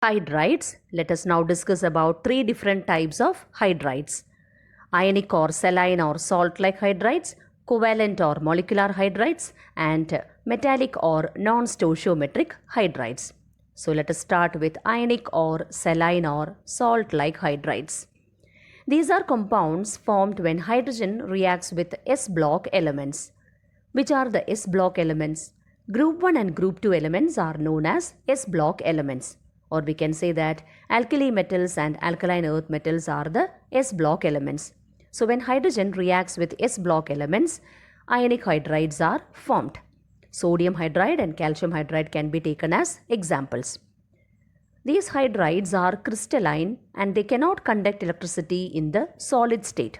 Hydrides. Let us now discuss about three different types of hydrides. Ionic or saline or salt-like hydrides, covalent or molecular hydrides, and metallic or non-stoichiometric hydrides. So let us start with ionic or saline or salt-like hydrides. These are compounds formed when hydrogen reacts with S-block elements. Which are the S-block elements? Group 1 and Group 2 elements are known as S-block elements. Or we can say that alkali metals and alkaline earth metals are the S-block elements. So when hydrogen reacts with S-block elements, ionic hydrides are formed. Sodium hydride and calcium hydride can be taken as examples. These hydrides are crystalline and they cannot conduct electricity in the solid state.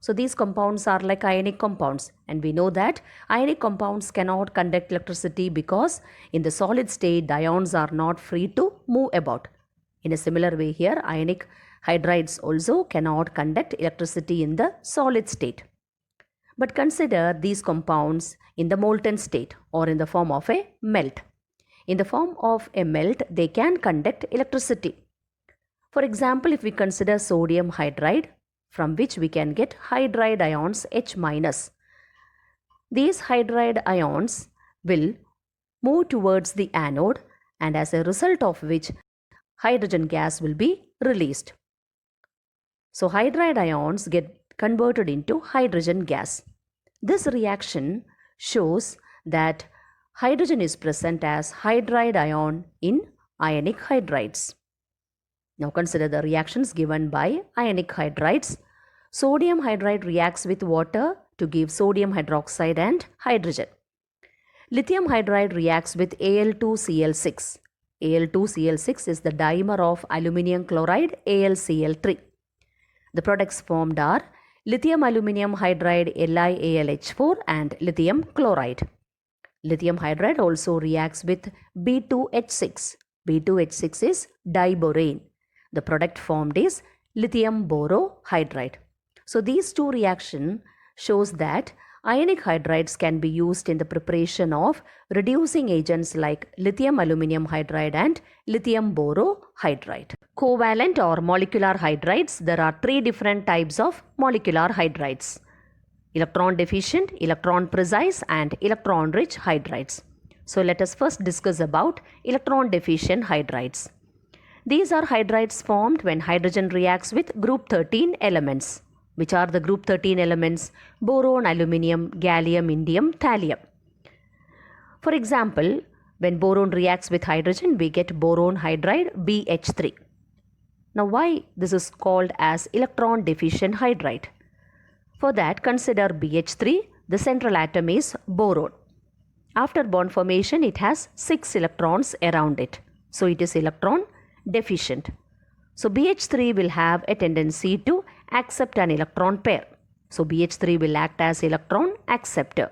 So these compounds are like ionic compounds, and we know that ionic compounds cannot conduct electricity because in the solid state the ions are not free to move about. In a similar way here, ionic hydrides also cannot conduct electricity in the solid state. But consider these compounds in the molten state or in the form of a melt. In the form of a melt, they can conduct electricity. For example, if we consider sodium hydride, from which we can get hydride ions H-. These hydride ions will move towards the anode, and as a result of which hydrogen gas will be released. So hydride ions get converted into hydrogen gas. This reaction shows that hydrogen is present as hydride ion in ionic hydrides. Now consider the reactions given by ionic hydrides. Sodium hydride reacts with water to give sodium hydroxide and hydrogen. Lithium hydride reacts with Al2Cl6. Al2Cl6 is the dimer of aluminium chloride AlCl3. The products formed are lithium aluminium hydride LiAlH4 and lithium chloride. Lithium hydride also reacts with B2H6. B2H6 is diborane. The product formed is lithium borohydride. So these two reactions shows that ionic hydrides can be used in the preparation of reducing agents like lithium aluminium hydride and lithium borohydride. Covalent or molecular hydrides, there are three different types of molecular hydrides: electron deficient, electron precise, and electron rich hydrides. So let us first discuss about electron deficient hydrides. These are hydrides formed when hydrogen reacts with group 13 elements. Which are the group 13 elements? Boron, aluminium, gallium, indium, thallium. For example, when boron reacts with hydrogen, we get boron hydride BH3. Now why this is called as electron deficient hydride? For that, consider BH3, the central atom is boron. After bond formation, it has 6 electrons around it. So it is electron deficient. So BH3 will have a tendency to accept an electron pair. So BH3 will act as electron acceptor.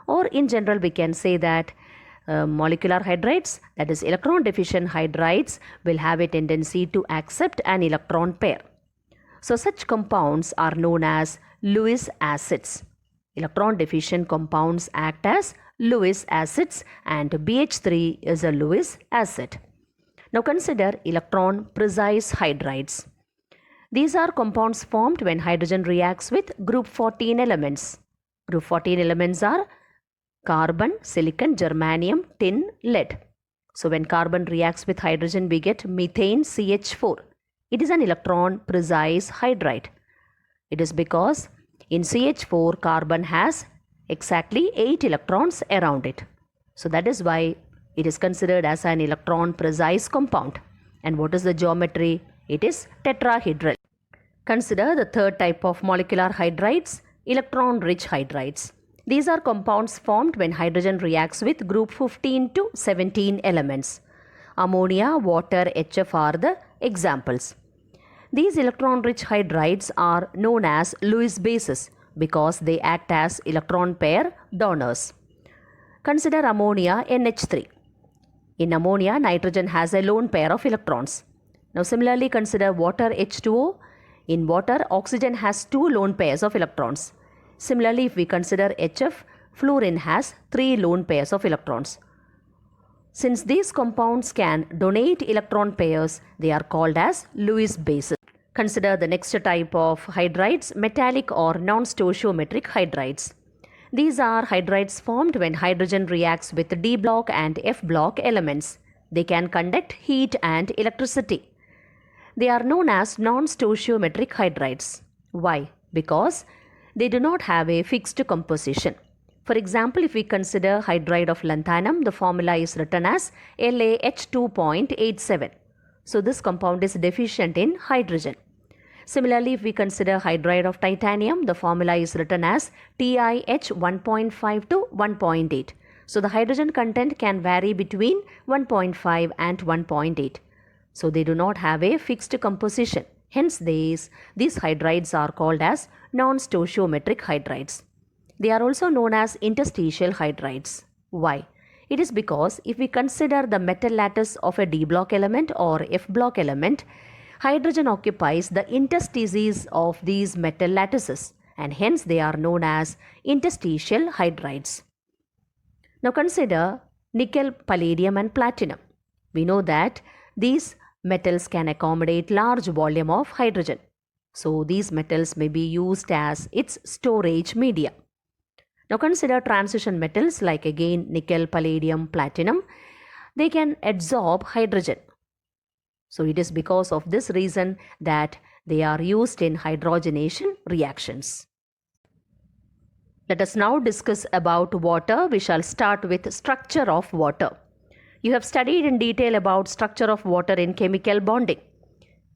Or in general, we can say that molecular hydrides, that is electron deficient hydrides, will have a tendency to accept an electron pair. So such compounds are known as Lewis acids. Electron deficient compounds act as Lewis acids, and BH3 is a Lewis acid. Now consider electron precise hydrides. These are compounds formed when hydrogen reacts with group 14 elements. Group 14 elements are carbon, silicon, germanium, tin, lead. So when carbon reacts with hydrogen, we get methane CH4. It is an electron precise hydride. It is because in CH4, carbon has exactly 8 electrons around it. So that is why it is considered as an electron precise compound. And what is the geometry? It is tetrahedral. Consider the third type of molecular hydrides, electron rich hydrides. These are compounds formed when hydrogen reacts with group 15 to 17 elements. Ammonia, water, HF are the examples. These electron rich hydrides are known as Lewis bases because they act as electron pair donors. Consider ammonia NH3. In ammonia, nitrogen has a lone pair of electrons. Now similarly consider water H2O. In water, oxygen has 2 lone pairs of electrons. Similarly, if we consider HF, fluorine has 3 lone pairs of electrons. Since these compounds can donate electron pairs, they are called as Lewis bases. Consider the next type of hydrides, metallic or non-stoichiometric hydrides. These are hydrides formed when hydrogen reacts with D block and F block elements. They can conduct heat and electricity. They are known as non-stoichiometric hydrides. Why? Because they do not have a fixed composition. For example, if we consider hydride of lanthanum, the formula is written as LaH2.87. So this compound is deficient in hydrogen. Similarly, if we consider hydride of titanium, the formula is written as TiH1.5 to 1.8. So the hydrogen content can vary between 1.5 and 1.8. So they do not have a fixed composition. Hence these hydrides are called as non-stoichiometric hydrides. They are also known as interstitial hydrides. Why? It is because if we consider the metal lattice of a D block element or F block element, hydrogen occupies the interstices of these metal lattices and hence they are known as interstitial hydrides. Now consider nickel, palladium and platinum. We know that these metals can accommodate large volume of hydrogen. So these metals may be used as its storage media. Now consider transition metals like again nickel, palladium, platinum. They can absorb hydrogen. So it is because of this reason that they are used in hydrogenation reactions. Let us now discuss about water. We shall start with structure of water. You have studied in detail about structure of water in chemical bonding.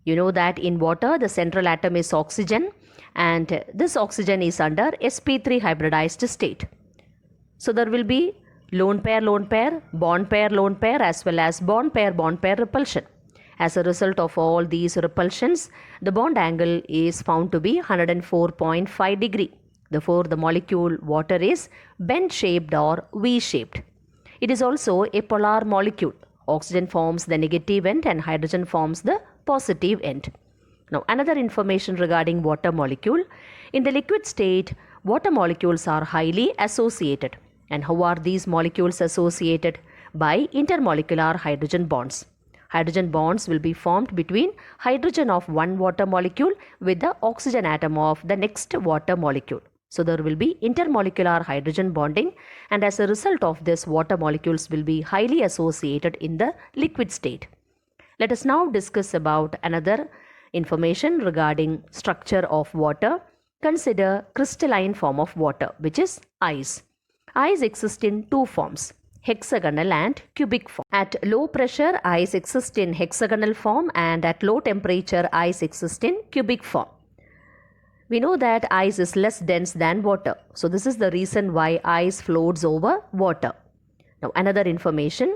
You know that in water the central atom is oxygen and this oxygen is under sp3 hybridized state. So there will be lone pair, bond pair as well as bond pair repulsion. As a result of all these repulsions, the bond angle is found to be 104.5 degree. Therefore, the molecule water is bend-shaped or V-shaped. It is also a polar molecule. Oxygen forms the negative end and hydrogen forms the positive end. Now, another information regarding water molecule. In the liquid state, water molecules are highly associated. And how are these molecules associated? By intermolecular hydrogen bonds. Hydrogen bonds will be formed between hydrogen of one water molecule with the oxygen atom of the next water molecule. So there will be intermolecular hydrogen bonding and as a result of this water molecules will be highly associated in the liquid state. Let us now discuss about another information regarding structure of water. Consider crystalline form of water, which is ice. Ice exists in two forms, hexagonal and cubic form. At low pressure, ice exists in hexagonal form and at low temperature, ice exists in cubic form. We know that ice is less dense than water. So this is the reason why ice floats over water. Now another information.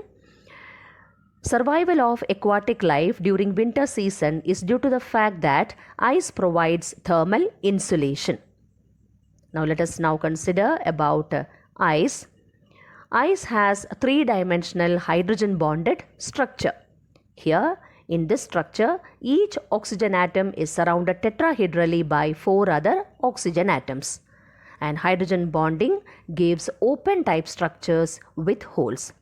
Survival of aquatic life during winter season is due to the fact that ice provides thermal insulation. Now let us now consider about ice. Ice has three-dimensional hydrogen bonded structure. Here in this structure, each oxygen atom is surrounded tetrahedrally by four other oxygen atoms. And hydrogen bonding gives open type structures with holes.